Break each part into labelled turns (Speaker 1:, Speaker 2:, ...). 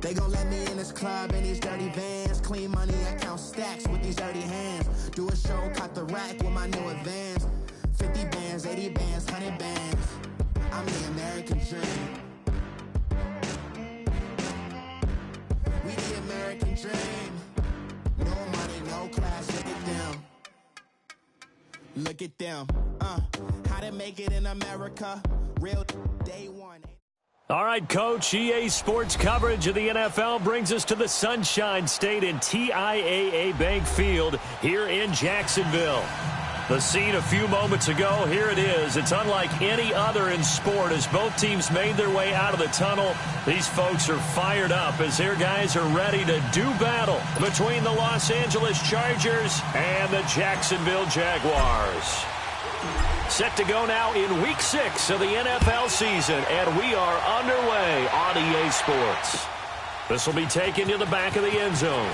Speaker 1: They gon' let me in this club in these dirty vans. Clean money, I count stacks with these dirty hands. Do a show, cut the rack with my new advance. 50 bands, 80 bands, 100 bands. I'm the American dream. We the American dream. No money, no class, look at them. Look at them. How to make it in America. Real day one.
Speaker 2: All right, Coach, EA Sports coverage of the NFL brings us to the Sunshine State in TIAA Bank Field here in Jacksonville. The scene a few moments ago, here it is. It's unlike any other in sport as both teams made their way out of the tunnel. These folks are fired up as their guys are ready to do battle between the Los Angeles Chargers and the Jacksonville Jaguars. Set to go now in Week 6 of the NFL season, and we are underway on EA Sports. This will be taken to the back of the end zone.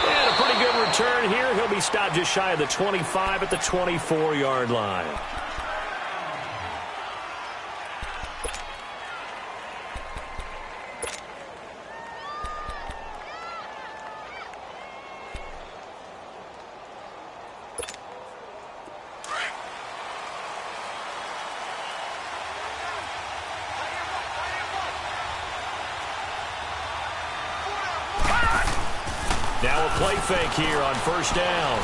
Speaker 2: And a pretty good return here. He'll be stopped just shy of the 25 at the 24-yard line. Now a play fake here on first down.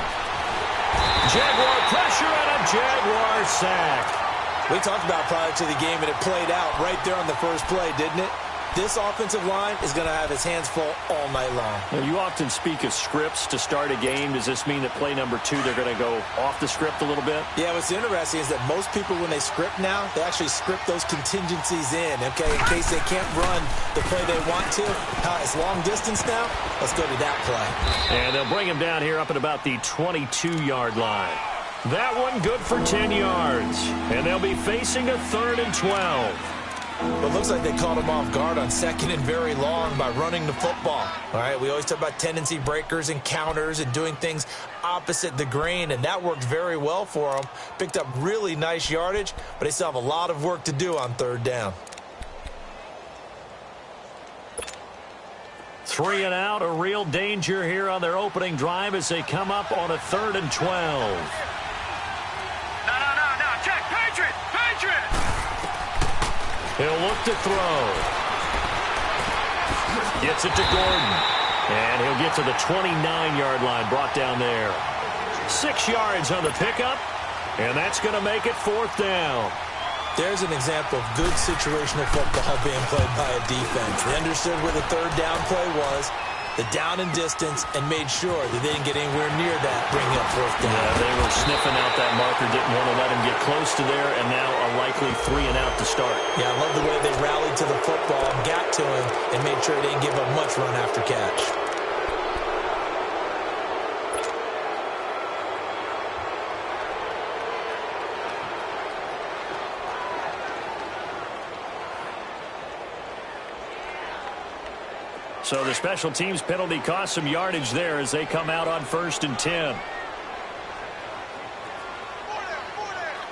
Speaker 2: Jaguar pressure and a Jaguar sack.
Speaker 3: We talked about prior to the game, and it played out right there on the first play, didn't it? This offensive line is going to have his hands full all night long.
Speaker 2: Now, you often speak of scripts to start a game. Does this mean that play number 2, they're going to go off the script a little bit?
Speaker 3: Yeah, what's interesting is that most people, when they script now, they actually script those contingencies in, okay, in case they can't run the play they want to. It's long distance now. Let's go to that play.
Speaker 2: And they'll bring him down here up at about the 22-yard line. That one good for 10 yards. And they'll be facing a 3rd and 12.
Speaker 3: But it looks like they caught him off guard on 2nd and very long by running the football. All right, we always talk about tendency breakers and counters and doing things opposite the grain, and that worked very well for them. Picked up really nice yardage, but they still have a lot of work to do on 3rd down.
Speaker 2: 3 and out, a real danger here on their opening drive as they come up on a 3rd and 12.
Speaker 4: Check, Patriot!
Speaker 2: He'll look to throw. Gets it to Gordon. And he'll get to the 29-yard line, brought down there. 6 yards on the pickup, and that's going to make it 4th down.
Speaker 3: There's an example of good situational football being played by a defense. They understood where the 3rd down play was, the down and distance, and made sure that they didn't get anywhere near that, bringing up 4th down.
Speaker 2: Yeah, they were sniffing out that marker, didn't want to let him get close to there, and now a likely 3 and out to start.
Speaker 3: Yeah, I love the way they rallied to the football, got to him, and made sure they didn't give up much run after catch.
Speaker 2: So the special teams penalty cost some yardage there as they come out on 1st and 10.
Speaker 4: All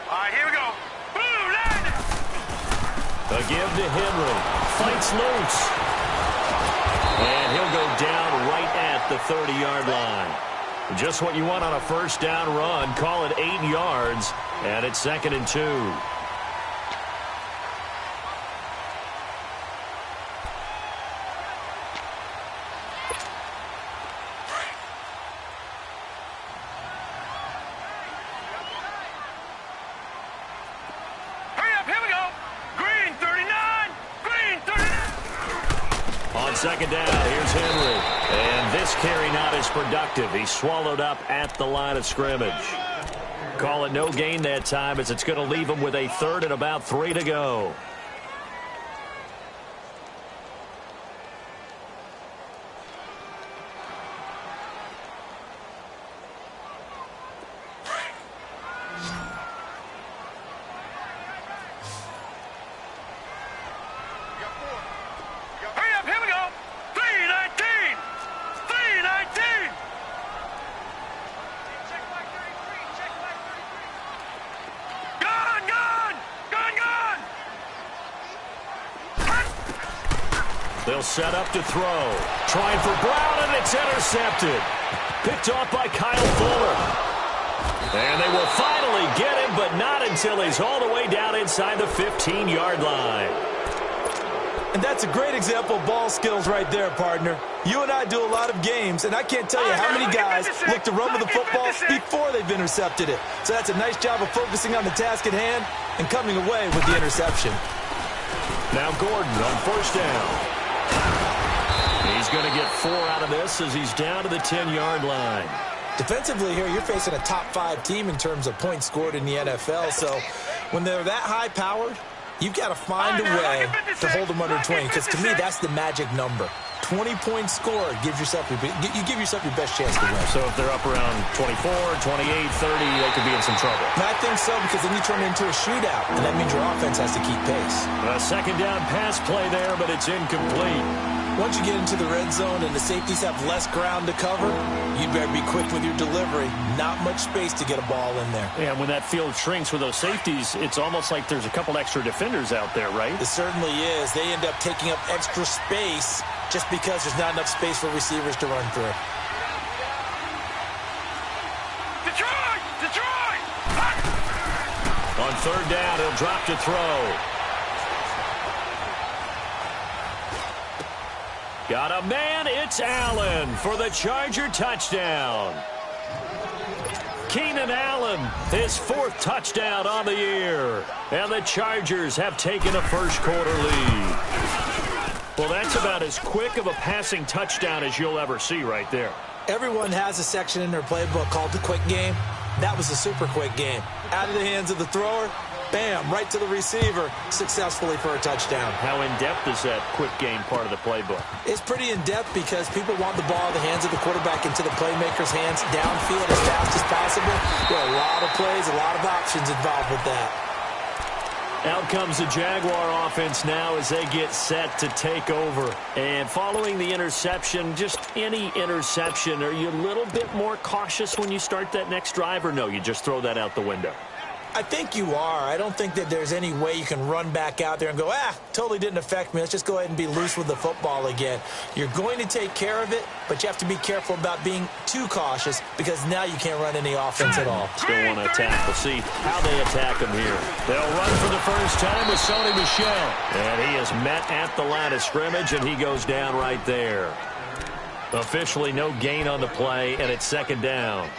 Speaker 4: right, here we go. Boom, land it.
Speaker 2: A give to Henry. Fights loose. And he'll go down right at the 30-yard line. Just what you want on a 1st down run. Call it 8 yards, and it's 2nd and 2. Second down, here's Henry. And this carry not as productive. He's swallowed up at the line of scrimmage. Call it no gain that time as it's going to leave him with a 3rd and about 3 to go. They'll set up to throw. Trying for Brown, and it's intercepted. Picked off by Kyle Fuller. And they will finally get him, but not until he's all the way down inside the 15-yard line.
Speaker 3: And that's a great example of ball skills right there, partner. You and I do a lot of games, and I can't tell you how many guys look to run with the football before they've intercepted it. So that's a nice job of focusing on the task at hand and coming away with the interception.
Speaker 2: Now Gordon on first down. He's going to get 4 out of this as he's down to the 10-yard line.
Speaker 3: Defensively here, you're facing a top-5 team in terms of points scored in the NFL. So when they're that high-powered, you've got to find a way to hold them under 20, because to me, that's the magic number. 20 points scored gives yourself you give yourself your best chance to win.
Speaker 2: So if they're up around 24, 28, 30, they could be in some trouble.
Speaker 3: And I think so, because then you turn it into a shootout, and that means your offense has to keep pace.
Speaker 2: A second down pass play there, but it's incomplete.
Speaker 3: Once you get into the red zone and the safeties have less ground to cover, you'd better be quick with your delivery. Not much space to get a ball in there.
Speaker 2: Yeah, when that field shrinks with those safeties, it's almost like there's a couple extra defenders out there, right?
Speaker 3: It certainly is. They end up taking up extra space just because there's not enough space for receivers to run through.
Speaker 4: Detroit! Detroit!
Speaker 2: On third down, he'll drop to throw. Got a man, it's Allen for the Charger touchdown. Keenan Allen, his 4th touchdown on the year. And the Chargers have taken a first-quarter lead. Well, that's about as quick of a passing touchdown as you'll ever see right there.
Speaker 3: Everyone has a section in their playbook called the quick game. That was a super quick game. Out of the hands of the thrower, bam, right to the receiver, successfully for a touchdown.
Speaker 2: How in-depth is that quick game part of the playbook?
Speaker 3: It's pretty in-depth because people want the ball in the hands of the quarterback into the playmaker's hands downfield as fast as possible. There are a lot of plays, a lot of options involved with that.
Speaker 2: Out comes the Jaguar offense now as they get set to take over. And following the interception, just any interception, are you a little bit more cautious when you start that next drive, or no, you just throw that out the window?
Speaker 3: I think you are. I don't think that there's any way you can run back out there and go, totally didn't affect me. Let's just go ahead and be loose with the football again. You're going to take care of it, but you have to be careful about being too cautious because now you can't run any offense at all.
Speaker 2: Still want to attack. We'll see how they attack him here. They'll run for the first time with Sony Michel. And he is met at the line of scrimmage, and he goes down right there. Officially no gain on the play, and it's second down.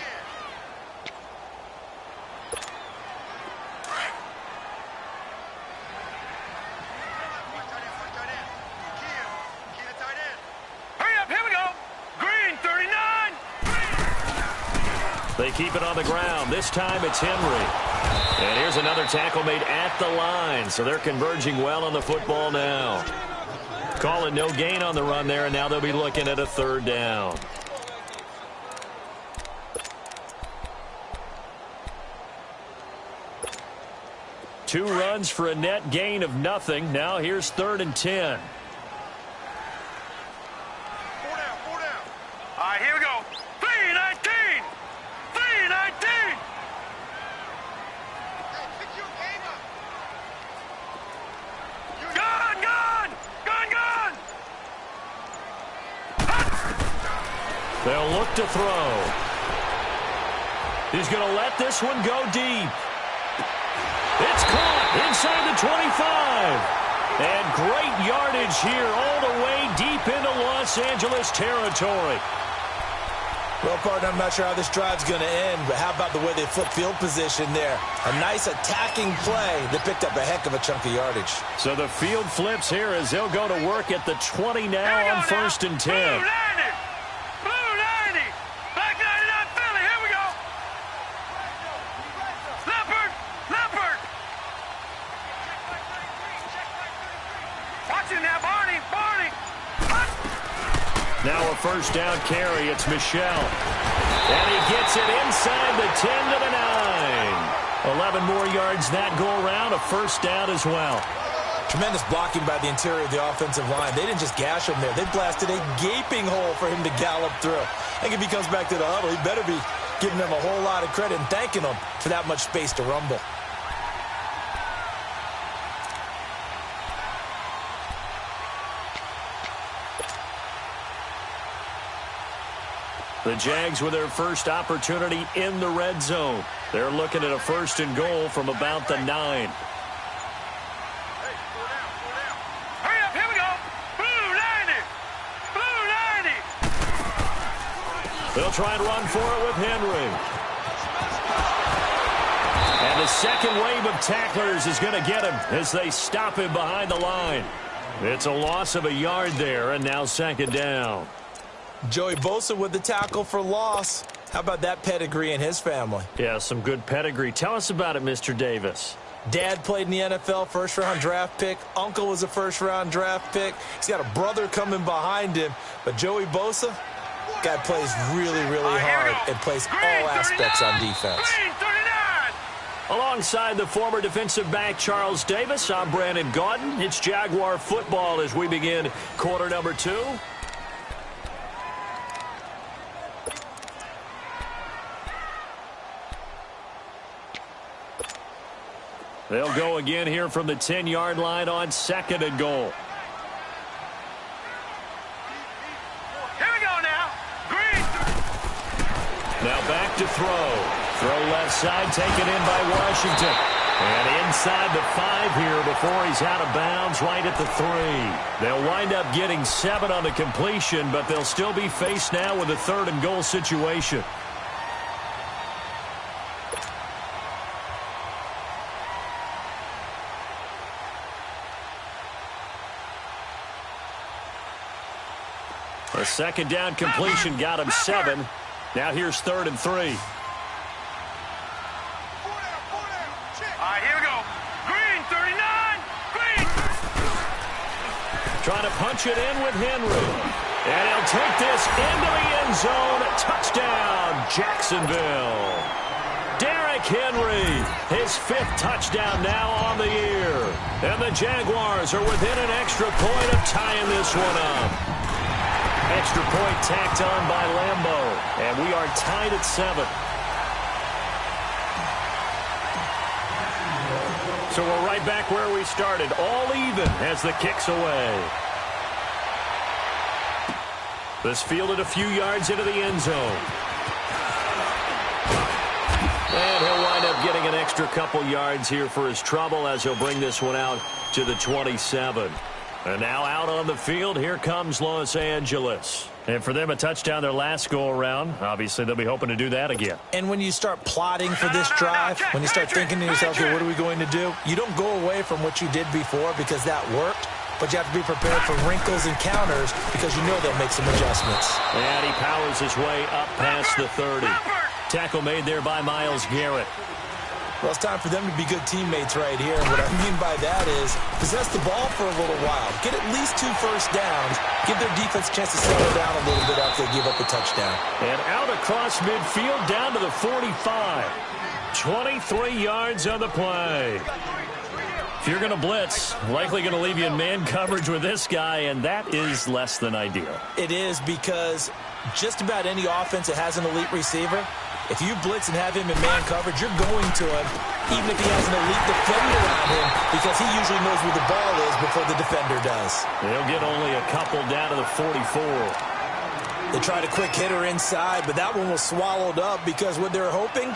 Speaker 2: They keep it on the ground. This time it's Henry. And here's another tackle made at the line. So they're converging well on the football now. Call it no gain on the run there, and now they'll be looking at a third down. Two runs for a net gain of nothing. Now here's 3rd and 10.
Speaker 4: 4 down, 4 down. All right, here we go. 3-19. 3-19. Gun, gun. Gun, gun.
Speaker 2: They'll look to throw. He's going to let this one go deep. It's caught inside the 25. And great yardage here all the way deep into Los Angeles territory.
Speaker 3: Well, partner, I'm not sure how this drive's going to end, but how about the way they flip field position there? A nice attacking play that picked up a heck of a chunk of yardage.
Speaker 2: So the field flips here as they'll go to work at the 20 now on 1st and 10.
Speaker 4: Blue 90. Blue 90. Black 99 Philly. Here we go. Leopard. Leopard. Watch it now, Barney. Barney.
Speaker 2: Now a first down carry. It's Michel. And he gets it inside the 10 to the 9. 11 more yards that go around. A first down as well.
Speaker 3: Tremendous blocking by the interior of the offensive line. They didn't just gash him there. They blasted a gaping hole for him to gallop through. I think if he comes back to the huddle, he better be giving them a whole lot of credit and thanking them for that much space to rumble.
Speaker 2: The Jags with their first opportunity in the red zone. They're looking at a 1st and goal from about the 9.
Speaker 4: Hurry up, here we go. Blue 90. Blue 90.
Speaker 2: They'll try and run for it with Henry. And the second wave of tacklers is going to get him as they stop him behind the line. It's a loss of a yard there, and now 2nd down.
Speaker 3: Joey Bosa with the tackle for loss. How about that pedigree in his family?
Speaker 2: Yeah, some good pedigree. Tell us about it, Mr. Davis.
Speaker 3: Dad played in the NFL, first-round draft pick. Uncle was a first-round draft pick. He's got a brother coming behind him. But Joey Bosa, guy plays really, really hard and plays all aspects on defense.
Speaker 2: Alongside the former defensive back Charles Davis, I'm Brandon Gaudin. It's Jaguar football as we begin quarter number 2. They'll go again here from the 10-yard line on 2nd and goal.
Speaker 4: Here we go now. Green.
Speaker 2: Now back to throw. Throw left side, taken in by Washington. And inside the 5 here before he's out of bounds, right at the 3. They'll wind up getting 7 on the completion, but they'll still be faced now with a 3rd and goal situation. A 2nd down completion got him 7. Now here's 3rd and 3.
Speaker 4: All right, here we go. Green, 39. Green.
Speaker 2: Trying to punch it in with Henry. And he'll take this into the end zone. Touchdown, Jacksonville. Derrick Henry, his 5th touchdown now on the year. And the Jaguars are within an extra point of tying this one up. Extra point tacked on by Lambeau. And we are tied at 7. So we're right back where we started. All even as the kick's away. This fielded a few yards into the end zone. And he'll wind up getting an extra couple yards here for his trouble as he'll bring this one out to the 27. And now out on the field, here comes Los Angeles. And for them, a touchdown their last go-around. Obviously, they'll be hoping to do that again.
Speaker 3: And when you start plotting for this drive, when you start thinking to yourself, okay, what are we going to do? You don't go away from what you did before because that worked, but you have to be prepared for wrinkles and counters because you know they'll make some adjustments.
Speaker 2: And he powers his way up past the 30. Tackle made there by Myles Garrett.
Speaker 3: Well, it's time for them to be good teammates right here. And what I mean by that is possess the ball for a little while. Get at least 2 first downs. Give their defense a chance to settle down a little bit after they give up a touchdown.
Speaker 2: And out across midfield down to the 45. 23 yards on the play. If you're going to blitz, likely going to leave you in man coverage with this guy, and that is less than ideal.
Speaker 3: It is because just about any offense that has an elite receiver, if you blitz and have him in man coverage, you're going to him, even if he has an elite defender on him, because he usually knows where the ball is before the defender does.
Speaker 2: They'll get only a couple down to the 44.
Speaker 3: They tried a quick hitter inside, but that one was swallowed up because what they're hoping,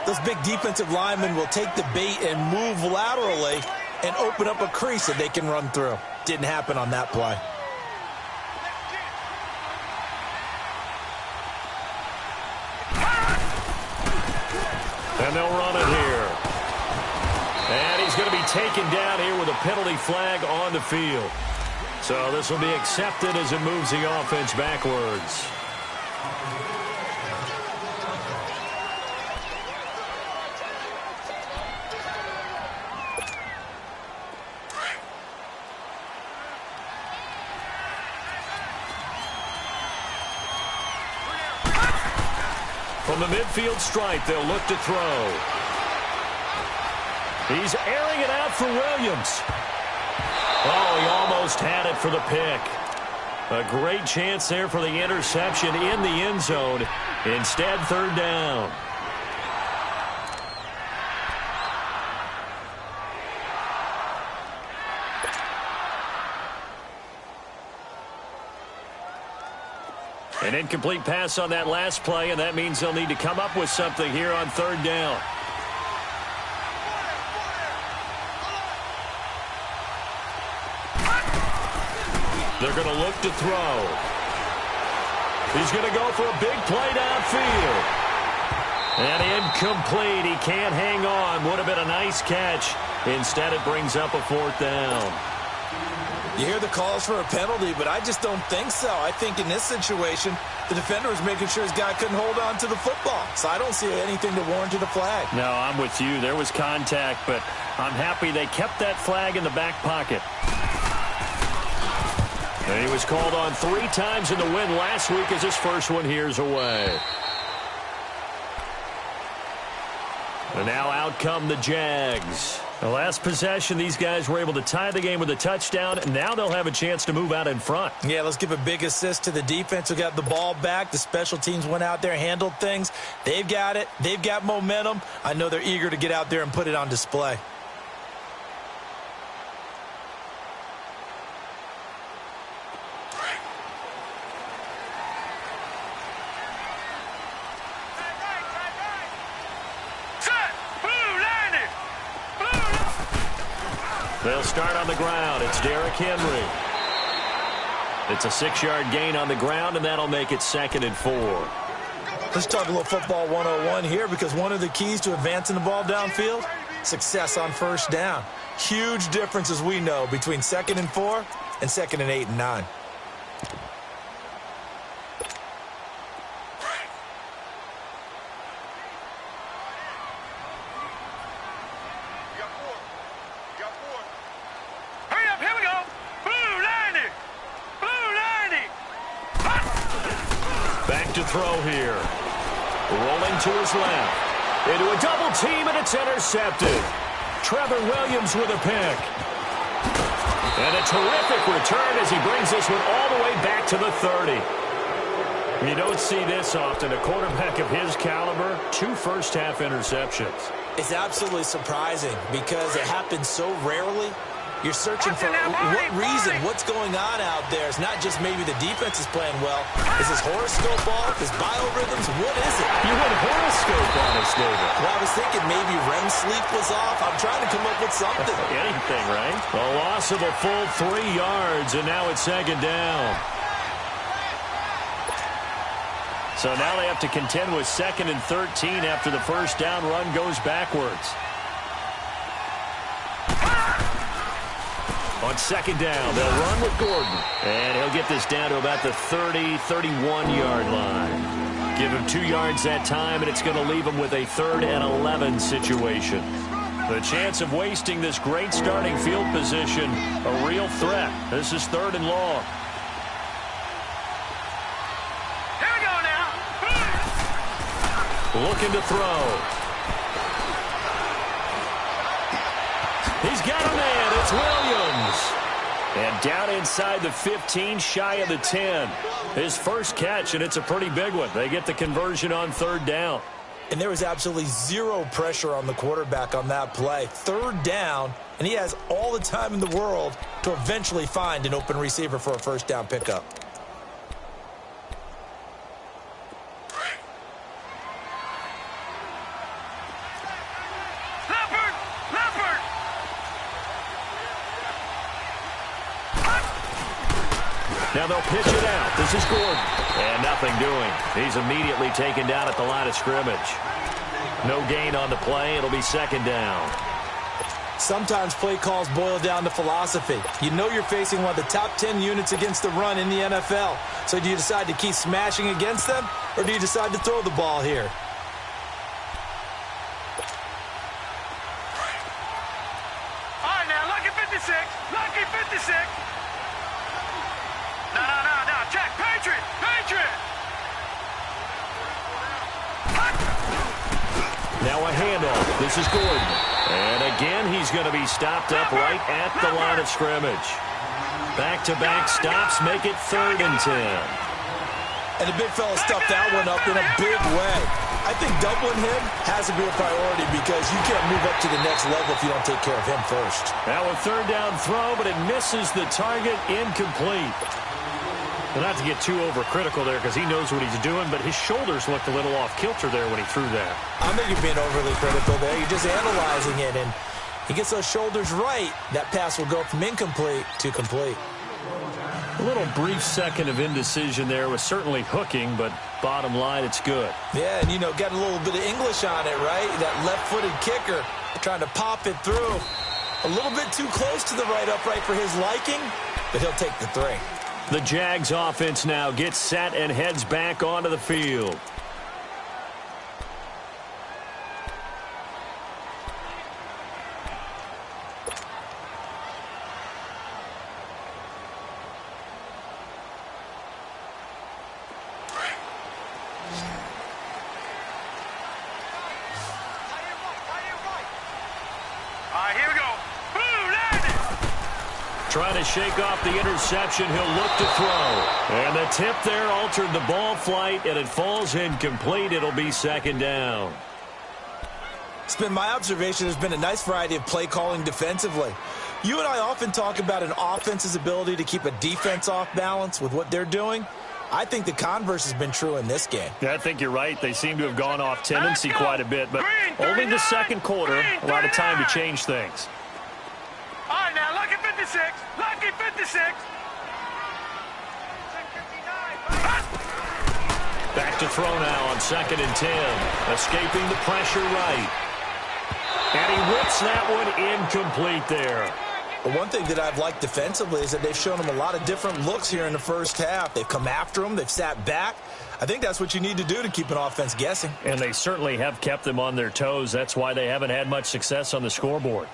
Speaker 3: those big defensive linemen will take the bait and move laterally and open up a crease that they can run through. Didn't happen on that play.
Speaker 2: And they'll run it here. And he's going to be taken down here with a penalty flag on the field. So this will be accepted as it moves the offense backwards. From the midfield stripe, they'll look to throw. He's airing it out for Williams. Oh, he almost had it for the pick. A great chance there for the interception in the end zone. Instead, 3rd down. An incomplete pass on that last play, and that means they'll need to come up with something here on third down. They're going to look to throw. He's going to go for a big play downfield. And incomplete. He can't hang on. Would have been a nice catch. Instead, it brings up a fourth down.
Speaker 3: You hear the calls for a penalty, but I just don't think so. I think in this situation, the defender was making sure his guy couldn't hold on to the football. So I don't see anything that warranted a flag.
Speaker 2: No, I'm with you. There was contact, but I'm happy they kept that flag in the back pocket. And he was called on 3 times in the win last week as his first one here's away. And now out come the Jags. The last possession, these guys were able to tie the game with a touchdown, and now they'll have a chance to move out in front.
Speaker 3: Yeah, let's give a big assist to the defense who got the ball back. The special teams went out there, handled things. They've got it. They've got momentum. I know they're eager to get out there and put it on display.
Speaker 2: They'll start on the ground. It's Derrick Henry. It's a 6-yard gain on the ground, and that'll make it 2nd and 4.
Speaker 3: Let's talk a little football 101 here, because one of the keys to advancing the ball downfield, success on first down. Huge difference, as we know, between 2nd and 4 and 2nd and 8 and 9.
Speaker 2: Throw here. Rolling to his left. Into a double team, and it's intercepted. Trevor Williams with a pick. And a terrific return as he brings this one all the way back to the 30. You don't see this often. A quarterback of his caliber, 2 first-half interceptions.
Speaker 3: It's absolutely surprising because it happens so rarely. You're searching for what reason, what's going on out there. It's not just maybe the defense is playing well. Is his horoscope off? His biorhythms? What is it?
Speaker 2: You went horoscope on us, David.
Speaker 3: Well, I was thinking maybe REM sleep was off. I'm trying to come up with something.
Speaker 2: Anything, right? A loss of a full 3 yards, and now it's 2nd down. So now they have to contend with 2nd and 13 after the first down run goes backwards. On 2nd down, they'll run with Gordon. And he'll get this down to about the 30, 31-yard line. Give him 2 yards that time, and it's going to leave him with a 3rd and 11 situation. The chance of wasting this great starting field position, a real threat. This is 3rd and long.
Speaker 4: Here we go now.
Speaker 2: Looking to throw. He's got a man. It's Williams. And down inside the 15, shy of the 10. His first catch, and it's a pretty big one. They get the conversion on 3rd down.
Speaker 3: And there was absolutely zero pressure on the quarterback on that play. 3rd down, and he has all the time in the world to eventually find an open receiver for a first down pickup.
Speaker 2: Now they'll pitch it out. This is Gordon. And nothing doing. He's immediately taken down at the line of scrimmage. No gain on the play. It'll be 2nd down.
Speaker 3: Sometimes play calls boil down to philosophy. You know you're facing one of the top 10 units against the run in the NFL. So do you decide to keep smashing against them, or do you decide to throw the ball here?
Speaker 4: All right, now, lucky 56. Lucky 56. No. Check. Patriot.
Speaker 2: Now a handoff. This is Gordon. And again, he's going to be stopped up right at the line of scrimmage. Back-to-back stops make it 3rd and 10.
Speaker 3: And the big fella stuffed that one up in a big way. I think doubling him has to be a priority because you can't move up to the next level if you don't take care of him first.
Speaker 2: Now a 3rd down throw, but it misses the target, incomplete. Well, not to get too overcritical there because he knows what he's doing, but his shoulders looked a little off kilter there when he threw that.
Speaker 3: I think you're being overly critical there. You're just analyzing it, and he gets those shoulders right. That pass will go from incomplete to complete.
Speaker 2: A little brief second of indecision there was certainly hooking, but bottom line, it's good.
Speaker 3: Yeah, and, got a little bit of English on it, right? That left-footed kicker trying to pop it through. A little bit too close to the right upright for his liking, but he'll take the 3.
Speaker 2: The Jags offense now gets set and heads back onto the field.
Speaker 4: Here we go.
Speaker 2: Trying to shake off the interception. He'll look to throw. And the tip there altered the ball flight, and it falls incomplete. It'll be second down.
Speaker 3: It's been my observation there's been a nice variety of play calling defensively. You and I often talk about an offense's ability to keep a defense off balance with what they're doing. I think the converse has been true in this game.
Speaker 2: Yeah, I think you're right. They seem to have gone off tendency quite a bit, but only the second quarter, a lot of time to change things.
Speaker 4: All right, now, lucky 56. Lucky 56.
Speaker 2: Back to throw now on 2nd and 10. Escaping the pressure right. And he whips that one incomplete there.
Speaker 3: But one thing that I've liked defensively is that they've shown him a lot of different looks here in the first half. They've come after him. They've sat back. I think that's what you need to do to keep an offense guessing.
Speaker 2: And they certainly have kept them on their toes. That's why they haven't had much success on the scoreboard.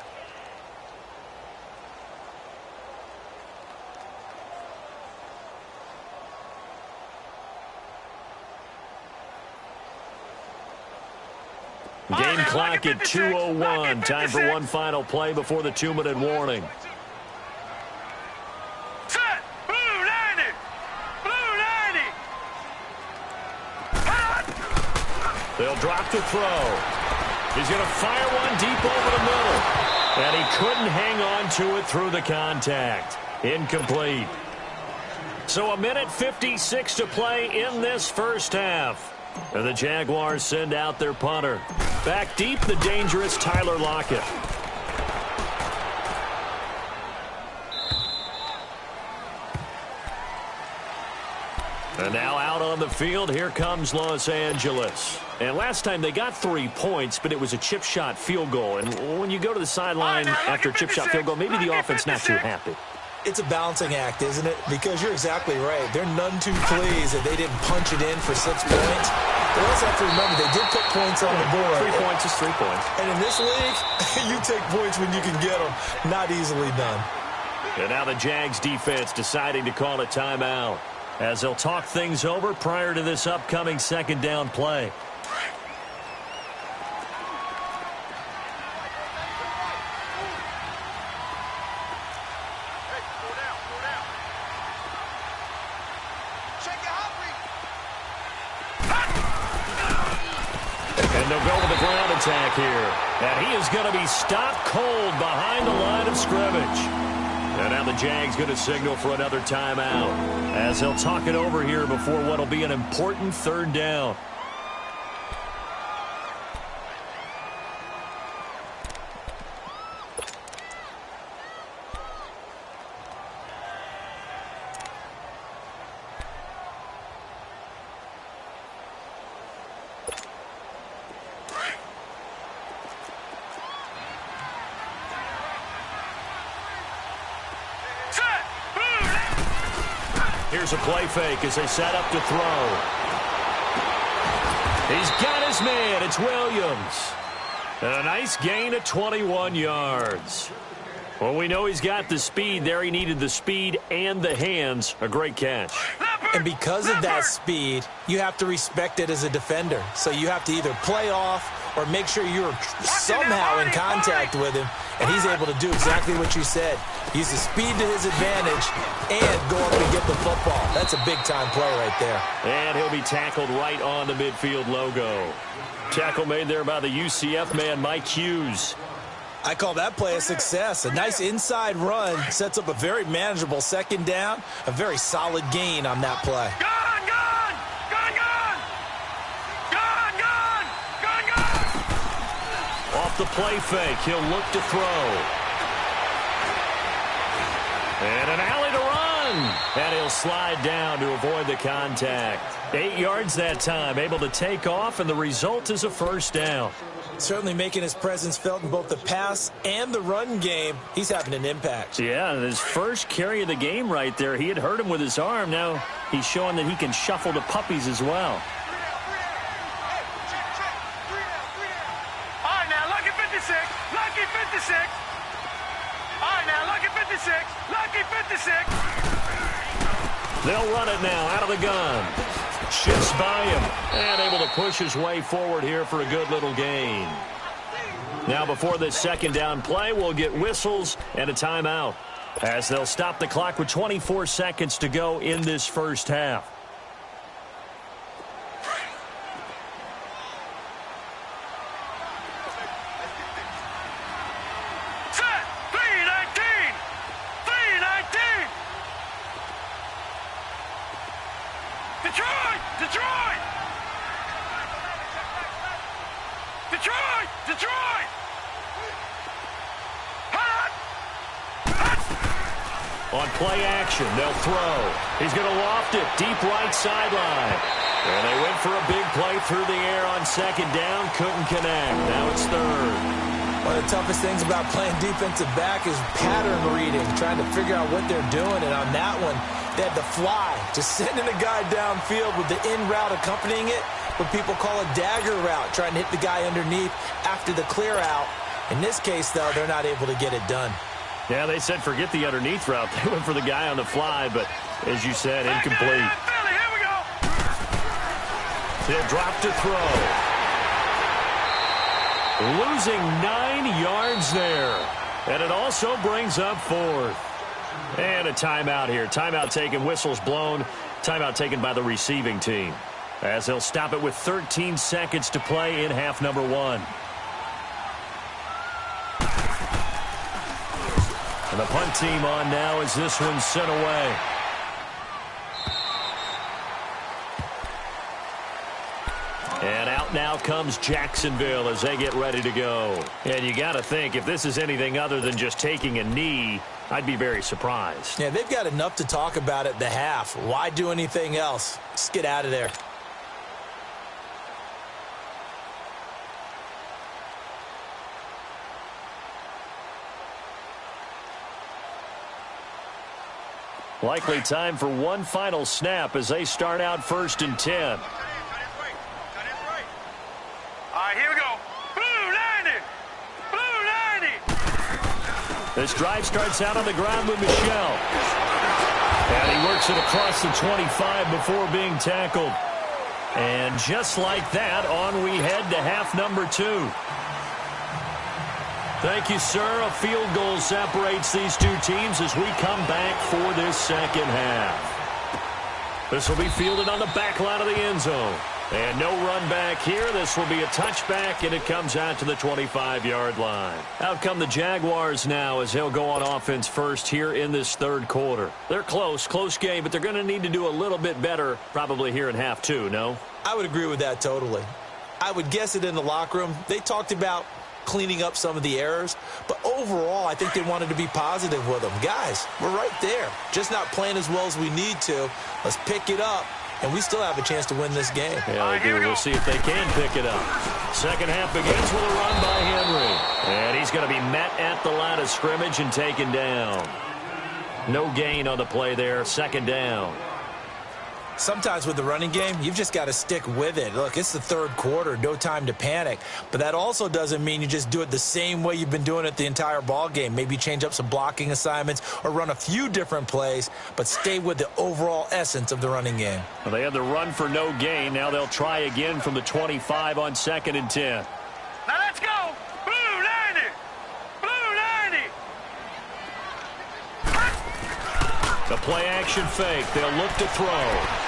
Speaker 2: Game clock at 2:01. Time for one final play before the 2-minute warning.
Speaker 4: Set. Blue 90. Blue 90.
Speaker 2: They'll drop to throw. He's going to fire one deep over the middle. And he couldn't hang on to it through the contact. Incomplete. So 1:56 to play in this first half. And the Jaguars send out their punter. Back deep, the dangerous Tyler Lockett. And now out on the field, here comes Los Angeles. And last time they got 3 points, but it was a chip shot field goal. And when you go to the sideline after a chip shot field goal, maybe the offense not too happy.
Speaker 3: It's a balancing act, isn't it? Because you're exactly right. They're none too pleased that they didn't punch it in for 6 points. They also have to remember they did put points on the board.
Speaker 2: 3 points is 3 points.
Speaker 3: And in this league, you take points when you can get them. Not easily done.
Speaker 2: And now the Jags defense deciding to call a timeout as they'll talk things over prior to this upcoming second down play. And they'll go with the ground attack here. And he is going to be stopped cold behind the line of scrimmage. And now the Jags going to signal for another timeout as they'll talk it over here before what will be an important third down. Here's a play fake as they set up to throw. He's got his man. It's Williams. And a nice gain of 21 yards. Well, we know he's got the speed there. He needed the speed and the hands. A great catch.
Speaker 3: And because of that speed, you have to respect it as a defender. So you have to either play off or make sure you're somehow in contact with him. And he's able to do exactly what you said. Use the speed to his advantage and go up and get the football. That's a big-time play right there.
Speaker 2: And he'll be tackled right on the midfield logo. Tackle made there by the UCF man, Mike Hughes.
Speaker 3: I call that play a success. A nice inside run sets up a very manageable second down, a very solid gain on that play.
Speaker 4: Gone, gone! Gone, gone! Gone, gone! Gone, gone!
Speaker 2: Off the play fake, he'll look to throw. And an alley to run. And he'll slide down to avoid the contact. 8 yards that time, able to take off, and the result is a first down.
Speaker 3: Certainly making his presence felt in both the pass and the run game. He's having an impact.
Speaker 2: Yeah, his first carry of the game right there. He had hurt him with his arm. Now he's showing that he can shuffle the puppies as well.
Speaker 4: All right, now, lucky 56. Lucky 56. All right, now, lucky 56. Lucky 56.
Speaker 2: They'll run it now out of the gun. Shifts by him and able to push his way forward here for a good little gain. Now before this second down play, we'll get whistles and a timeout as they'll stop the clock with 24 seconds to go in this first half.
Speaker 4: Set. 319. 319. Detroit! Detroit! Detroit! Detroit! Hot! Hot!
Speaker 2: On play action, they'll throw. He's going to loft it deep right sideline. And they went for a big play through the air on second down. Couldn't connect. Now it's third.
Speaker 3: One of the toughest things about playing defensive back is pattern reading, trying to figure out what they're doing. And on that one, they had the fly, just sending a guy downfield with the in route accompanying it, what people call a dagger route, trying to hit the guy underneath after the clear out. In this case, though, they're not able to get it done.
Speaker 2: Yeah, they said forget the underneath route. They went for the guy on the fly, but as you said, incomplete.
Speaker 4: Philly, here we go.
Speaker 2: He'll drop to throw. Losing 9 yards there. And it also brings up fourth. And a timeout here. Timeout taken, whistles blown. Timeout taken by the receiving team. As they'll stop it with 13 seconds to play in half number one. And the punt team on now as this one's sent away. And out now comes Jacksonville as they get ready to go. And you got to think, if this is anything other than just taking a knee, I'd be very surprised.
Speaker 3: Yeah, they've got enough to talk about at the half. Why do anything else? Just get out of there.
Speaker 2: Likely time for one final snap as they start out 1st and 10.
Speaker 4: All right, here we go. Blue 90. Blue 90.
Speaker 2: This drive starts out on the ground with Michel. And he works it across the 25 before being tackled. And just like that, on we head to half number two. Thank you, sir. A field goal separates these two teams as we come back for this second half. This will be fielded on the back line of the end zone. And no run back here. This will be a touchback, and it comes out to the 25-yard line. Out come the Jaguars now as they'll go on offense first here in this third quarter. They're close game, but they're going to need to do a little bit better probably here in half two, no?
Speaker 3: I would agree with that totally. I would guess it in the locker room. They talked about cleaning up some of the errors, but overall, I think they wanted to be positive with them. Guys, we're right there. Just not playing as well as we need to. Let's pick it up, and we still have a chance to win this game.
Speaker 2: Yeah, they do. We'll see if they can pick it up. Second half begins with a run by Henry. And he's going to be met at the line of scrimmage and taken down. No gain on the play there. Second down.
Speaker 3: Sometimes with the running game, you've just got to stick with it. Look, it's the third quarter, no time to panic. But that also doesn't mean you just do it the same way you've been doing it the entire ball game. Maybe change up some blocking assignments or run a few different plays, but stay with the overall essence of the running game.
Speaker 2: Well, they had the run for no gain. Now they'll try again from the 25 on 2nd and 10.
Speaker 4: Now let's go. Blue 90. Blue 90.
Speaker 2: The play action fake. They'll look to throw.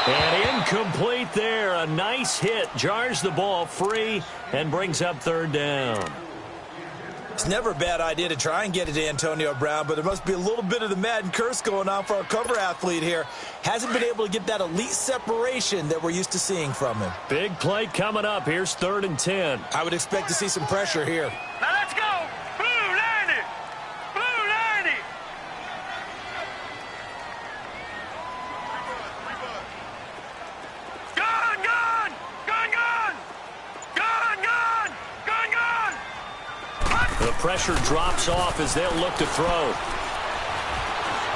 Speaker 2: And incomplete there. A nice hit. Jars the ball free and brings up third down.
Speaker 3: It's never a bad idea to try and get it to Antonio Brown, but there must be a little bit of the Madden curse going on for our cover athlete here. Hasn't been able to get that elite separation that we're used to seeing from him.
Speaker 2: Big play coming up. Here's 3rd and 10.
Speaker 3: I would expect to see some pressure here.
Speaker 4: Now let's go. Blue 90. Blue 90. Gun, gun. Gun, gun. Gun, gun. Gun, gun.
Speaker 2: The pressure drops off as they'll look to throw.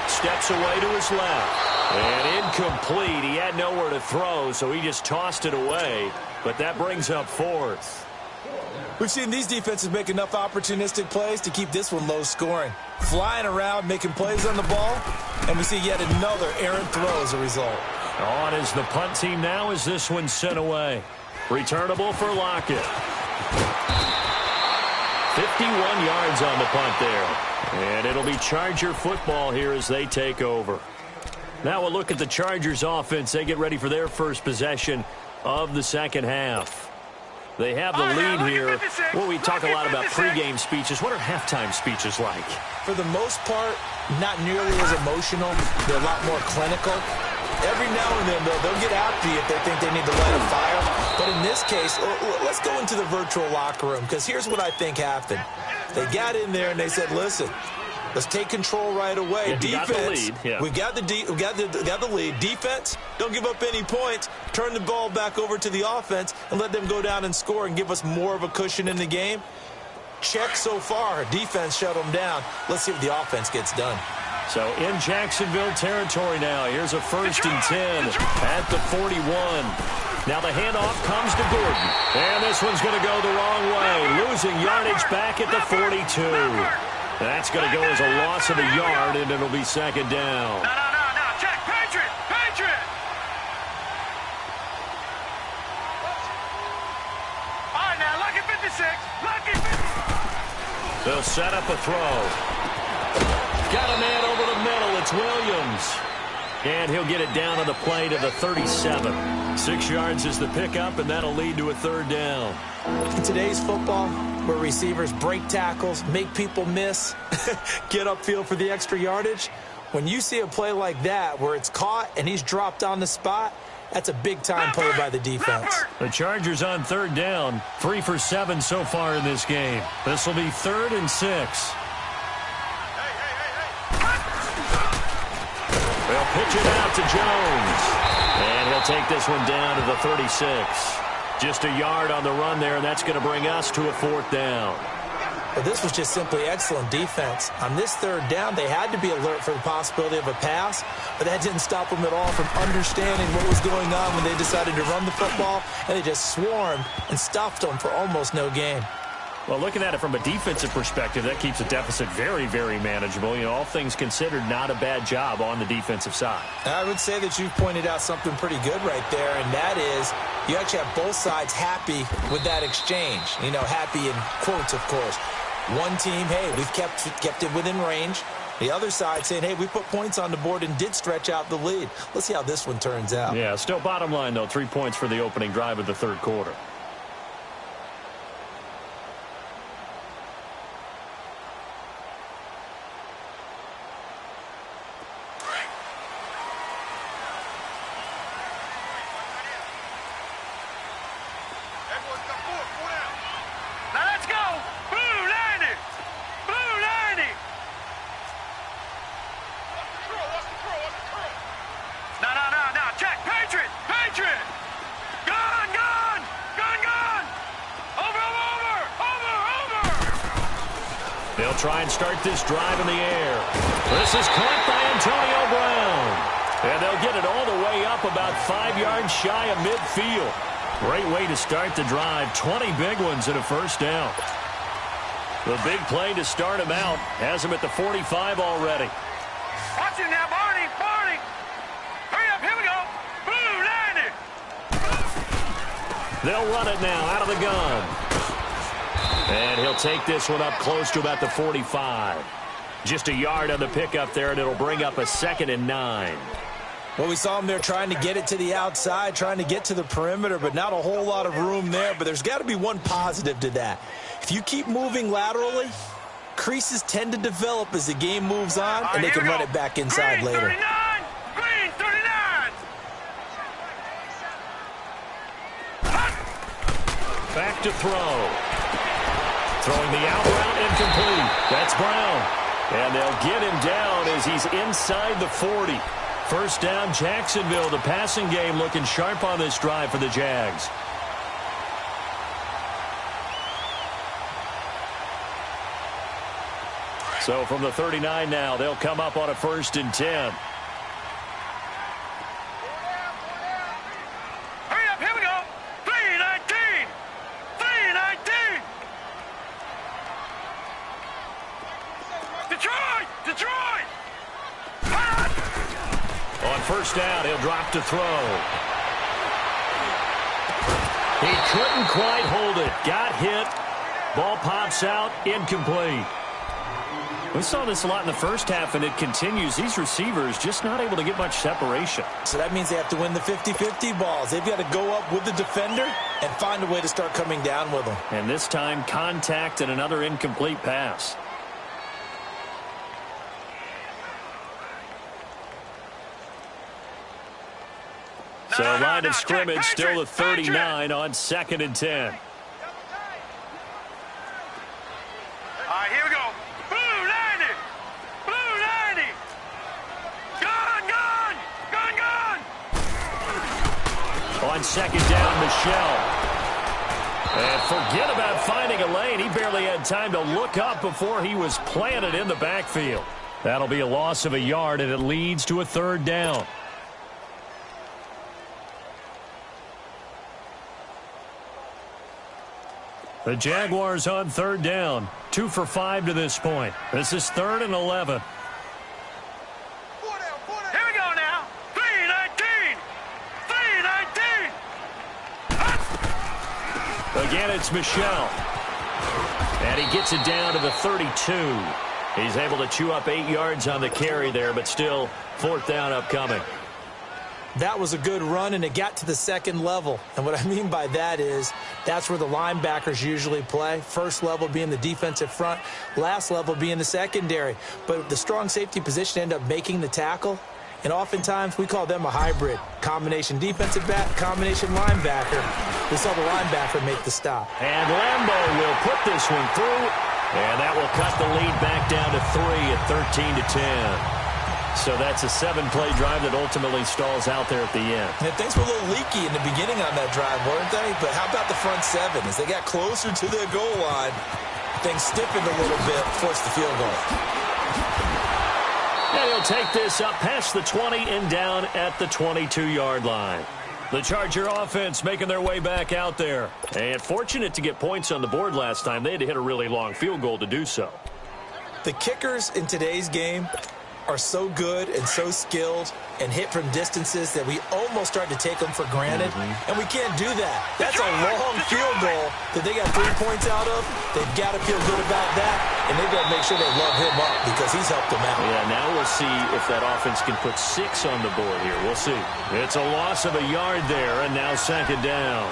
Speaker 2: Steps away to his left. And incomplete. He had nowhere to throw, so he just tossed it away. But that brings up 4th.
Speaker 3: We've seen these defenses make enough opportunistic plays to keep this one low scoring. Flying around, making plays on the ball, and we see yet another errant throw as a result.
Speaker 2: On is the punt team now as this one's sent away. Returnable for Lockett. 51 yards on the punt there. And it'll be Charger football here as they take over. Now we'll look at the Chargers offense. They get ready for their first possession of the second half. They have the lead here. Well, we talk a lot about pregame speeches. What are halftime speeches like?
Speaker 3: For the most part, not nearly as emotional. They're a lot more clinical. Every now and then, though, they'll get after you if they think they need to light a fire. But in this case, let's go into the virtual locker room, because here's what I think happened. They got in there and they said, listen, let's take control right away.
Speaker 2: Yeah,
Speaker 3: Defense,
Speaker 2: we
Speaker 3: got the lead. Defense, don't give up any points. Turn the ball back over to the offense and let them go down and score and give us more of a cushion in the game. Check so far. Defense shut them down. Let's see if the offense gets done.
Speaker 2: So in Jacksonville territory now. Here's a 1st and 10 at the 41. Now the handoff comes to Gordon. And this one's going to go the wrong way. Losing yardage back at the 42. That's going to go as a loss of a yard, and it'll be 2nd down.
Speaker 4: No. Check. Patriot. Patriot. All right, now, lucky 56. Lucky 56.
Speaker 2: They'll set up a throw. Got a man over the middle. It's Williams. And he'll get it down on the play to the 37. 6 yards is the pickup, and that'll lead to a 3rd down.
Speaker 3: In today's football, where receivers break tackles, make people miss, get upfield for the extra yardage, when you see a play like that where it's caught and he's dropped on the spot, that's a big-time play by the defense.
Speaker 2: The Chargers on 3rd down. 3 for 7 so far in this game. This will be 3rd and 6. They'll pitch it out to Jones. And he'll take this one down to the 36. Just a yard on the run there, and that's going to bring us to a 4th down.
Speaker 3: Well, this was just simply excellent defense. On this 3rd down, they had to be alert for the possibility of a pass, but that didn't stop them at all from understanding what was going on when they decided to run the football, and they just swarmed and stuffed them for almost no gain.
Speaker 2: Well, looking at it from a defensive perspective, that keeps the deficit very, very manageable. You know, all things considered, not a bad job on the defensive side.
Speaker 3: I would say that you've pointed out something pretty good right there, and that is you actually have both sides happy with that exchange. You know, happy in quotes, of course. One team, hey, we've kept it within range. The other side saying, hey, we put points on the board and did stretch out the lead. Let's see how this one turns out.
Speaker 2: Yeah, still bottom line, though, 3 points for the opening drive of the 3rd quarter.
Speaker 4: Now let's go. Blue 90. Blue 90. No. Check. Patriot. Patriot. Gun. Over.
Speaker 2: They'll try and start this drive in the air. This is caught by Antonio Brown. And they'll get it all the way up about 5 yards shy of midfield. Great way to start the drive. 20 big ones and a 1st down. The big play to start him out has him at the 45 already.
Speaker 4: Watch him now, Barney. Hurry up, here we go. Blue 90.
Speaker 2: They'll run it now out of the gun. And he'll take this one up close to about the 45. Just a yard on the pickup there, and it'll bring up a 2nd and 9.
Speaker 3: Well, we saw him there trying to get it to the outside, trying to get to the perimeter, but not a whole lot of room there. But there's got to be one positive to that. If you keep moving laterally, creases tend to develop as the game moves on, and they can run it back inside later.
Speaker 4: Green 39!
Speaker 2: Back to throw. Throwing the out route incomplete. That's Brown. And they'll get him down as he's inside the 40. First down, Jacksonville. The passing game looking sharp on this drive for the Jags. So from the 39 now, they'll come up on a 1st and 10.
Speaker 4: Hurry up, here we go. 319! 319! Detroit! Detroit!
Speaker 2: On 1st down, he'll drop to throw. He couldn't quite hold it. Got hit. Ball pops out. Incomplete. We saw this a lot in the first half, and it continues. These receivers just not able to get much separation.
Speaker 3: So that means they have to win the 50-50 balls. They've got to go up with the defender and find a way to start coming down with them.
Speaker 2: And this time, contact and another incomplete pass. So line of scrimmage still at 39 on 2nd and 10.
Speaker 4: All right, here we go. Blue 90! Blue 90! Gun, gun! Gun, gun!
Speaker 2: On 2nd down, Michelle. And forget about finding a lane. He barely had time to look up before he was planted in the backfield. That'll be a loss of a yard, and it leads to a 3rd down. The Jaguars on 3rd down. 2 for 5 to this point. This is 3rd and 11.
Speaker 4: Here we go now. 319! 319!
Speaker 2: Again, it's Michelle. And he gets it down to the 32. He's able to chew up 8 yards on the carry there, but still 4th down upcoming.
Speaker 3: That was a good run, and it got to the 2nd level. And what I mean by that is that's where the linebackers usually play. First level being the defensive front, last level being the secondary. But the strong safety position ended up making the tackle, and oftentimes we call them a hybrid. Combination defensive back, combination linebacker. We saw the linebacker make the stop.
Speaker 2: And Lambo will put this one through, and that will cut the lead back down to 3 at 13-10. So that's a 7-play drive that ultimately stalls out there at the end.
Speaker 3: And things were a little leaky in the beginning on that drive, weren't they? But how about the front 7? As they got closer to the goal line, things stiffened a little bit, forced the field goal.
Speaker 2: And he'll take this up past the 20 and down at the 22-yard line. The Charger offense making their way back out there. And fortunate to get points on the board last time. They had to hit a really long field goal to do so.
Speaker 3: The kickers in today's game are so good and so skilled and hit from distances that we almost start to take them for granted, and we can't do that. That's a long field goal that they got 3 points out of. They've got to feel good about that, and they've got to make sure they love him up because he's helped them out.
Speaker 2: Yeah, now we'll see if that offense can put 6 on the board here. We'll see. It's a loss of a yard there, and now 2nd down.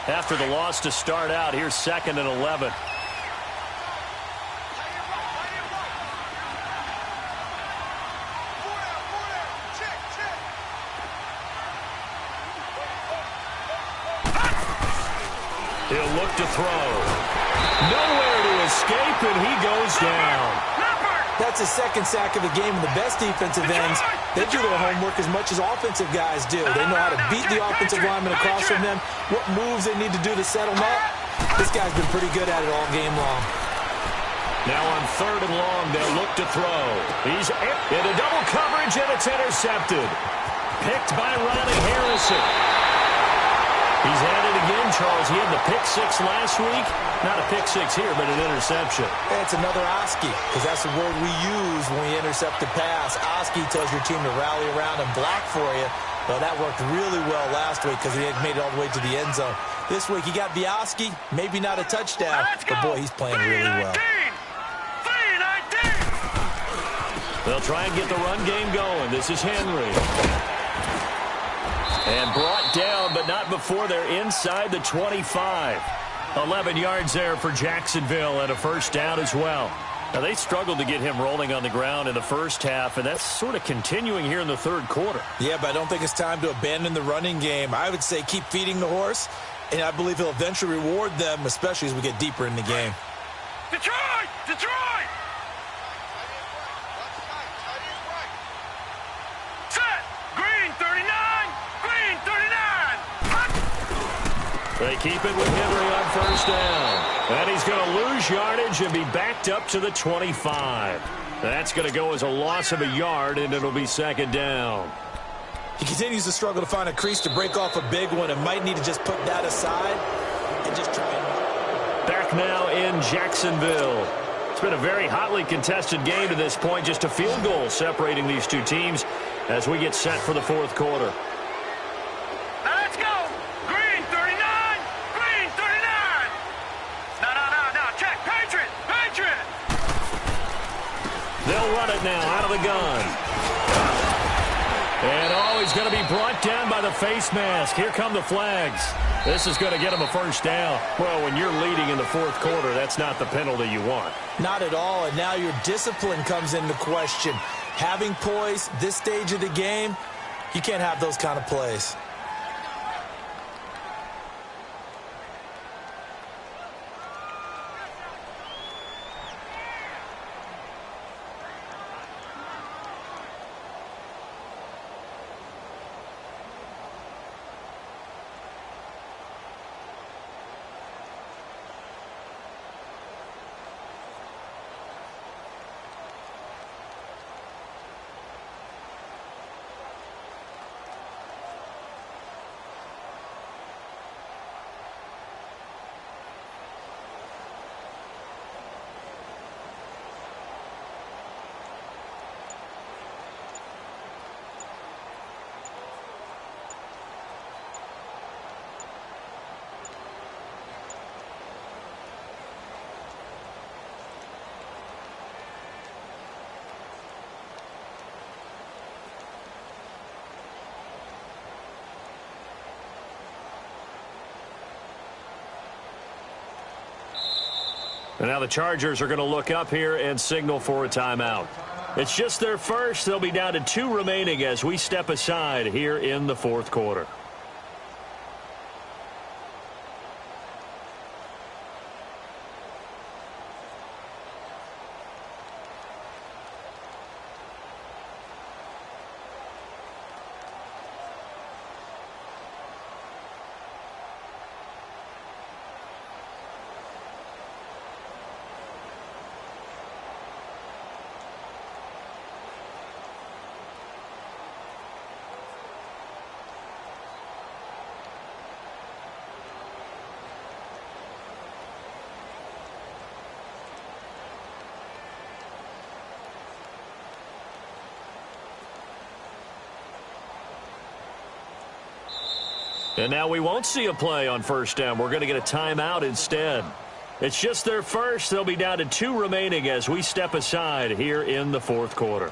Speaker 2: After the loss to start out, here's 2nd and 11. He'll look to throw. Nowhere to escape, and he goes down.
Speaker 3: That's his 2nd sack of the game, and the best defensive ends, they do their homework as much as offensive guys do. They know how to beat the offensive lineman across from them, what moves they need to do to set them up. This guy's been pretty good at it all game long.
Speaker 2: Now on 3rd and long, they'll look to throw. He's into double coverage, and it's intercepted. Picked by Ronnie Harrison. He's had it again, Charles. He had the pick 6 last week. Not a pick 6 here, but an interception.
Speaker 3: It's another Oski, because that's the word we use when we intercept the pass. Oski tells your team to rally around and block for you. Well, that worked really well last week because he had made it all the way to the end zone. This week, he got the Oski, maybe not a touchdown, but boy, he's playing really well.
Speaker 2: They'll try and get the run game going. This is Henry. And brought down, but not before they're inside the 25. 11 yards there for Jacksonville and a first down as well. Now, they struggled to get him rolling on the ground in the first half, and that's sort of continuing here in the third quarter.
Speaker 3: Yeah, but I don't think it's time to abandon the running game. I would say keep feeding the horse, and I believe he'll eventually reward them, especially as we get deeper in the game.
Speaker 4: Detroit! Detroit! Set! Green 39! Green 39!
Speaker 2: They keep it with Henry on first down. And he's going to lose yardage and be backed up to the 25. That's going to go as a loss of a yard, and it'll be second down.
Speaker 3: He continues to struggle to find a crease to break off a big one and might need to just put that aside and just try and...
Speaker 2: Back now in Jacksonville. It's been a very hotly contested game to this point. Just a field goal separating these two teams as we get set for the fourth quarter.
Speaker 4: Now let's go! Green 39! Green 39! No, check! Patriot! Patriot!
Speaker 2: They'll run it now out of the gun. And he's going to be brought down by the face mask. Here come the flags. This is going to get him a first down. Well, when you're leading in the fourth quarter, that's not the penalty you want.
Speaker 3: Not at all, and now your discipline comes into question. Having poise this stage of the game, you can't have those kind of plays.
Speaker 2: And now the Chargers are going to look up here and signal for a timeout. It's just their first. They'll be down to 2 remaining as we step aside here in the fourth quarter. And now we won't see a play on first down. We're going to get a timeout instead. It's just their first. They'll be down to 2 remaining as we step aside here in the fourth quarter.